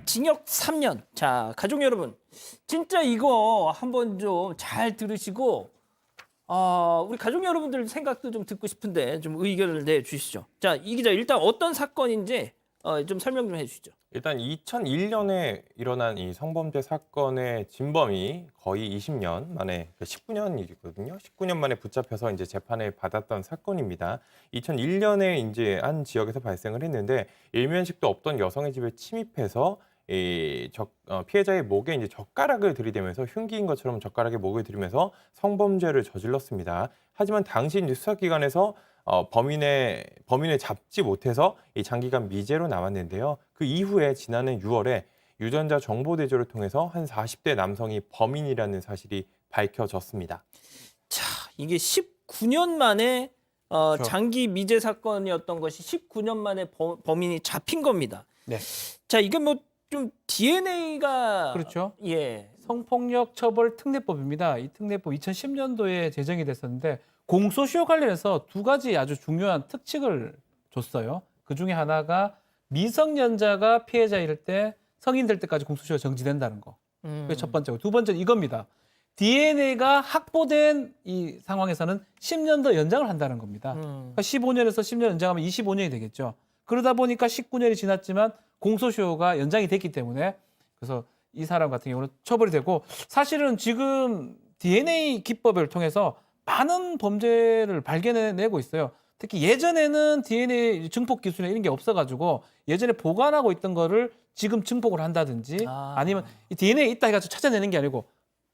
징역 3년. 자, 가족 여러분, 진짜 이거 한번 좀 잘 들으시고 우리 가족 여러분들 생각도 좀 듣고 싶은데 좀 의견을 내주시죠. 자, 이 기자 일단 어떤 사건인지 좀 설명 좀 해주시죠. 일단 2001년에 일어난 이 성범죄 사건의 진범이 거의 20년 만에 19년이거든요. 19년 만에 붙잡혀서 이제 재판을 받았던 사건입니다. 2001년에 이제 한 지역에서 발생을 했는데 일면식도 없던 여성의 집에 침입해서 피해자의 목에 이제 젓가락을 들이대면서 흉기인 것처럼 젓가락에 목을 들이면서 성범죄를 저질렀습니다. 하지만 당시 이제 수사기관에서 범인을 잡지 못해서 이 장기간 미제로 남았는데요. 그 이후에 지난해 6월에 유전자 정보 대조를 통해서 한 40대 남성이 범인이라는 사실이 밝혀졌습니다. 자, 이게 19년 만에 그렇죠. 장기 미제 사건이었던 것이 19년 만에 범인이 잡힌 겁니다. 네. 자, 이게 뭐 좀 DNA가 그렇죠. 예. 성폭력 처벌 특례법입니다. 이 특례법 2010년도에 제정이 됐었는데 공소시효 관련해서 두 가지 아주 중요한 특칙을 줬어요. 그 중에 하나가 미성년자가 피해자일 때 성인 될 때까지 공소시효가 정지된다는 거. 그게 첫 번째고 두 번째는 이겁니다. DNA가 확보된 이 상황에서는 10년 더 연장을 한다는 겁니다. 그러니까 15년에서 10년 연장하면 25년이 되겠죠. 그러다 보니까 19년이 지났지만 공소시효가 연장이 됐기 때문에 그래서 이 사람 같은 경우는 처벌이 되고 사실은 지금 DNA 기법을 통해서 많은 범죄를 발견해내고 있어요. 특히 예전에는 DNA 증폭 기술이나 이런 게 없어가지고 예전에 보관하고 있던 거를 지금 증폭을 한다든지 아니면 이 DNA 있다 해가지고 찾아내는 게 아니고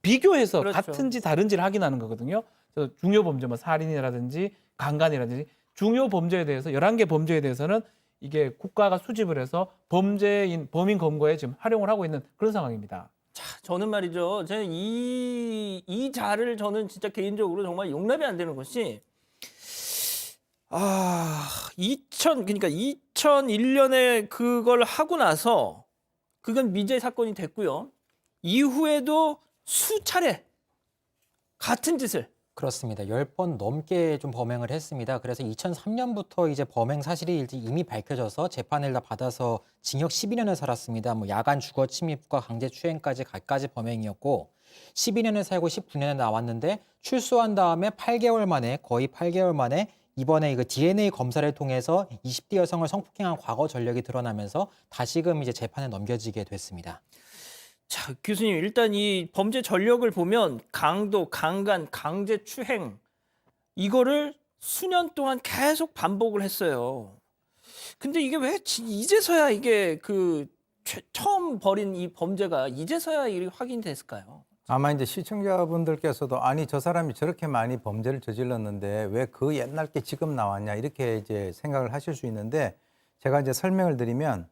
비교해서 그렇죠. 같은지 다른지를 확인하는 거거든요. 그래서 중요 범죄, 뭐 살인이라든지 강간이라든지 중요 범죄에 대해서 11개 범죄에 대해서는 이게 국가가 수집을 해서 범인 검거에 지금 활용을 하고 있는 그런 상황입니다. 자, 저는 말이죠. 저는 이 자를 저는 진짜 개인적으로 정말 용납이 안 되는 것이 2001년에 그걸 하고 나서 그건 미제 사건이 됐고요. 이후에도 수차례 같은 짓을 그렇습니다. 10번 넘게 좀 범행을 했습니다. 그래서 2003년부터 이제 범행 사실이 이미 밝혀져서 재판을 다 받아서 징역 12년을 살았습니다. 뭐 야간 주거 침입과 강제 추행까지 갖가지 범행이었고 12년을 살고 19년에 나왔는데 출소한 다음에 8개월 만에 거의 8개월 만에 이번에 이거 DNA 검사를 통해서 20대 여성을 성폭행한 과거 전력이 드러나면서 다시금 이제 재판에 넘겨지게 됐습니다. 자, 교수님 일단 이 범죄 전력을 보면 강도, 강간, 강제 추행 이거를 수년 동안 계속 반복을 했어요. 근데 이게 왜 이제서야 이게 처음 벌인 이 범죄가 이제서야 이게 확인됐을까요? 아마 이제 시청자분들께서도 아니 저 사람이 저렇게 많이 범죄를 저질렀는데 왜 그 옛날 게 지금 나왔냐 이렇게 이제 생각을 하실 수 있는데 제가 이제 설명을 드리면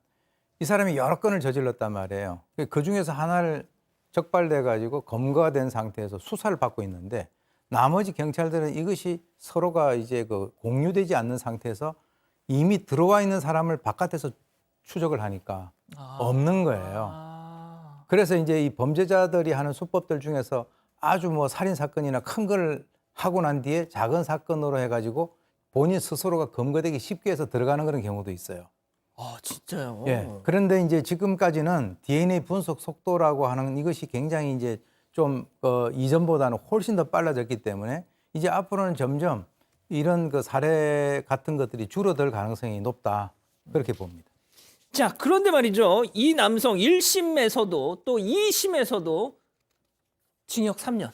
이 사람이 여러 건을 저질렀단 말이에요. 그 중에서 하나를 적발돼 가지고 검거가 된 상태에서 수사를 받고 있는데 나머지 경찰들은 이것이 서로가 이제 공유되지 않는 상태에서 이미 들어와 있는 사람을 바깥에서 추적을 하니까 없는 거예요. 그래서 이제 이 범죄자들이 하는 수법들 중에서 아주 뭐 살인 사건이나 큰 걸 하고 난 뒤에 작은 사건으로 해가지고 본인 스스로가 검거되기 쉽게 해서 들어가는 그런 경우도 있어요. 진짜요? 예. 그런데 이제 지금까지는 DNA 분석 속도라고 하는 이것이 굉장히 이제 좀 이전보다는 훨씬 더 빨라졌기 때문에 이제 앞으로는 점점 이런 사례 같은 것들이 줄어들 가능성이 높다. 그렇게 봅니다. 자, 그런데 말이죠. 이 남성 1심에서도 또 2심에서도 징역 3년.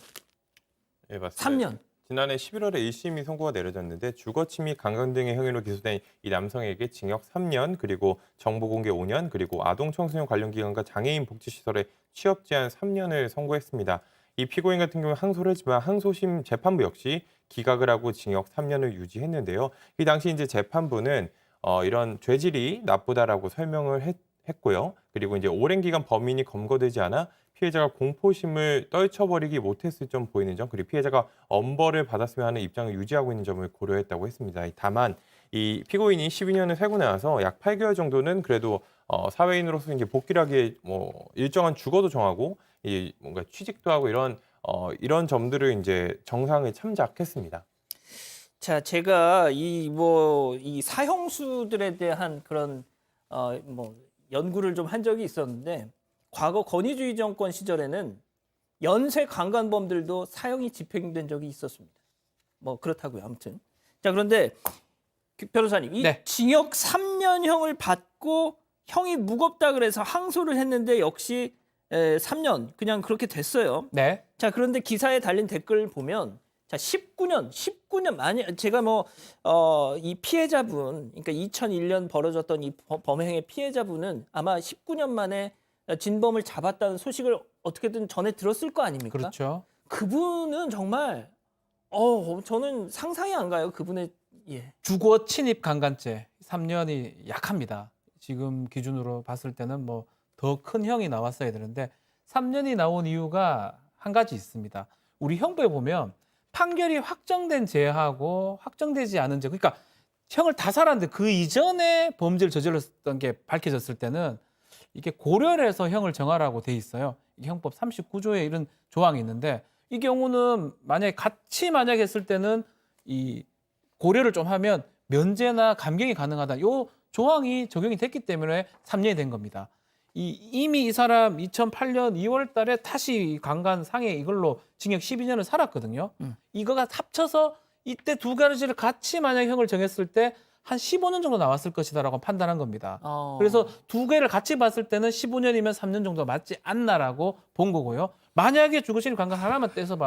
예, 맞습니다. 3년. 지난해 11월에 1심이 선고가 내려졌는데 주거침입, 강간 등의 혐의로 기소된 이 남성에게 징역 3년, 그리고 정보공개 5년, 그리고 아동청소년 관련 기관과 장애인 복지시설에 취업 제한 3년을 선고했습니다. 이 피고인 같은 경우는 항소를 했지만 항소심 재판부 역시 기각을 하고 징역 3년을 유지했는데요. 이 당시 이제 재판부는 이런 죄질이 나쁘다라고 설명을 했고요. 그리고 이제 오랜 기간 범인이 검거되지 않아 피해자가 공포심을 떨쳐버리기 못했을 점 보이는 점, 그리고 피해자가 엄벌을 받았으면 하는 입장을 유지하고 있는 점을 고려했다고 했습니다. 다만 이 피고인이 12년을 살고 나서 약 8개월 정도는 그래도 사회인으로서 이제 복귀를 하기에 뭐 일정한 주거도 정하고 뭔가 취직도 하고 이런 점들을 이제 정상을 참작했습니다. 자, 제가 이 사형수들에 대한 그런 연구를 좀 한 적이 있었는데 과거 권위주의 정권 시절에는 연쇄 강간범들도 사형이 집행된 적이 있었습니다. 뭐 그렇다고요. 아무튼 자 그런데 변호사님 이 네. 징역 3년형을 받고 형이 무겁다 그래서 항소를 했는데 역시 3년 그냥 그렇게 됐어요. 네. 자 그런데 기사에 달린 댓글 보면 자 19년 만약 제가 뭐 이 피해자분 그러니까 2001년 벌어졌던 이 범행의 피해자분은 아마 19년 만에 진범을 잡았다는 소식을 어떻게든 전해 들었을 거 아닙니까? 그렇죠. 그분은 정말 저는 상상이 안 가요. 그분의 예. 주거 침입 강간죄 3년이 약합니다. 지금 기준으로 봤을 때는 뭐 더 큰 형이 나왔어야 되는데 3년이 나온 이유가 한 가지 있습니다. 우리 형법에 보면 판결이 확정된 죄하고 확정되지 않은 죄, 그러니까 형을 다 살았는데 그 이전에 범죄를 저질렀던 게 밝혀졌을 때는 이게 고려를 해서 형을 정하라고 돼 있어요. 이게 형법 39조에 이런 조항이 있는데 이 경우는 만약에 같이 했을 때는 이 고려를 좀 하면 면제나 감경이 가능하다. 요 조항이 적용이 됐기 때문에 3년이 된 겁니다. 이미 이 사람 2008년 2월 달에 다시 강간 상해 이걸로 징역 12년을 살았거든요. 이거가 합쳐서 이때 두 가지를 같이 만약 형을 정했을 때 한 15년 정도 나왔을 것이다라고 판단한 겁니다. 그래서 두 개를 같이 봤을 때는 15년이면 3년 정도 맞지 않나라고 본 거고요. 만약에 주거침입 강간 하나만 떼서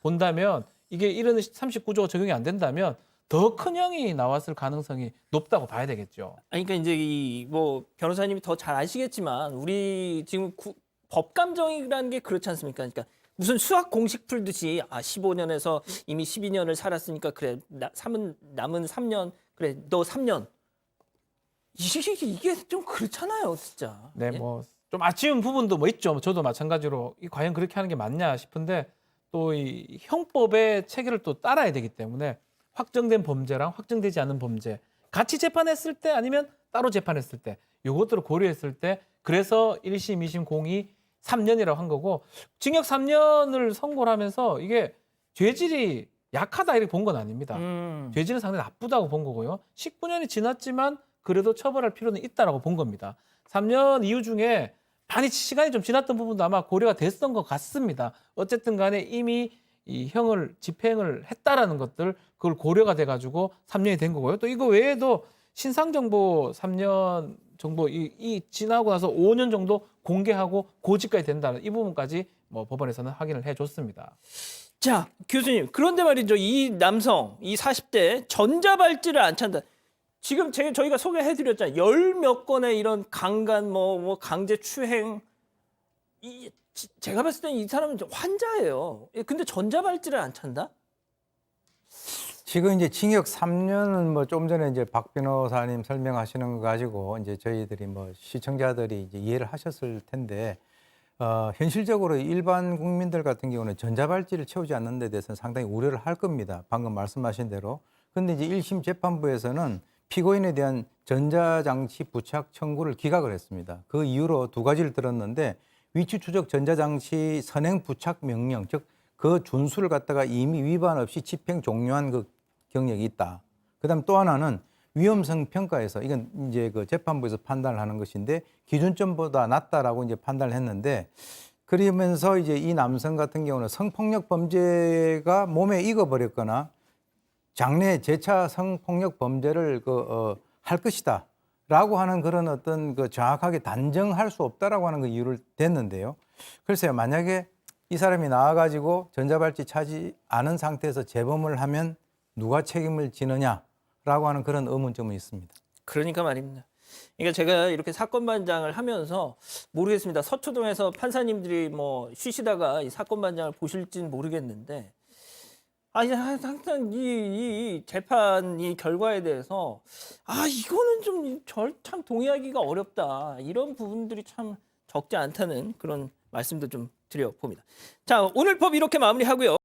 본다면 이게 이런 39조가 적용이 안 된다면 더 큰 형이 나왔을 가능성이 높다고 봐야 되겠죠. 아니, 그러니까 이제 이 뭐 변호사님이 더 잘 아시겠지만 우리 지금 법감정이라는 게 그렇지 않습니까? 그러니까 무슨 수학 공식 풀듯이 15년에서 이미 12년을 살았으니까 그래 남은 3년 그래 너 3년 이게 좀 그렇잖아요, 진짜. 네, 예? 뭐 좀 아쉬운 부분도 뭐 있죠. 저도 마찬가지로 과연 그렇게 하는 게 맞냐 싶은데 또 이 형법의 체계를 또 따라야 되기 때문에 확정된 범죄랑 확정되지 않은 범죄 같이 재판했을 때 아니면 따로 재판했을 때 이것들을 고려했을 때 그래서 1심, 2심 공이 3년이라고 한 거고 징역 3년을 선고를 하면서 이게 죄질이 약하다 이렇게 본 건 아닙니다. 죄질은 상당히 나쁘다고 본 거고요. 19년이 지났지만 그래도 처벌할 필요는 있다라고 본 겁니다. 3년 이유 중에 많이 시간이 좀 지났던 부분도 아마 고려가 됐던 것 같습니다. 어쨌든 간에 이미 이 형을 집행을 했다라는 것들 그걸 고려가 돼가지고 3년이 된 거고요. 또 이거 외에도 신상정보 3년 정보 이 지나고 나서 5년 정도 공개하고 고지까지 된다는 이 부분까지 뭐 법원에서는 확인을 해줬습니다. 자, 교수님. 그런데 말이죠. 이 남성, 이 40대 전자발찌를 안 찬다. 지금 저희가 소개해드렸잖아요. 10몇 건의 이런 강간, 뭐 강제추행. 제가 봤을 때는 이 사람은 환자예요. 근데 전자발찌를 안 찬다? 지금 이제 징역 3년은 뭐 좀 전에 이제 박 변호사님 설명하시는 거 가지고 이제 저희들이 뭐 시청자들이 이제 이해를 하셨을 텐데 현실적으로 일반 국민들 같은 경우는 전자발찌를 채우지 않는 데 대해서는 상당히 우려를 할 겁니다. 방금 말씀하신 대로. 근데 이제 1심 재판부에서는 피고인에 대한 전자장치 부착 청구를 기각을 했습니다. 그 이유로 두 가지를 들었는데 위치 추적 전자장치 선행 부착 명령, 즉 그 준수를 갖다가 이미 위반 없이 집행 종료한 그 경력이 있다. 그다음 또 하나는 위험성 평가에서 이건 이제 그 재판부에서 판단을 하는 것인데 기준점보다 낮다라고 이제 판단을 했는데 그러면서 이제 이 남성 같은 경우는 성폭력 범죄가 몸에 익어버렸거나 장래 재차 성폭력 범죄를 할 것이다라고 하는 그런 어떤 그 정확하게 단정할 수 없다라고 하는 그 이유를 댔는데요. 글쎄요, 만약에 이 사람이 나와가지고 전자발찌 차지 않은 상태에서 재범을 하면 누가 책임을 지느냐라고 하는 그런 의문점은 있습니다. 그러니까 말입니다. 그러니까 제가 이렇게 사건 반장을 하면서 모르겠습니다. 서초동에서 판사님들이 뭐 쉬시다가 이 사건 반장을 보실지는 모르겠는데 항상 이 재판 이 결과에 대해서 이거는 좀 참 동의하기가 어렵다. 이런 부분들이 참 적지 않다는 그런 말씀도 좀 드려봅니다. 자, 오늘 법 이렇게 마무리하고요.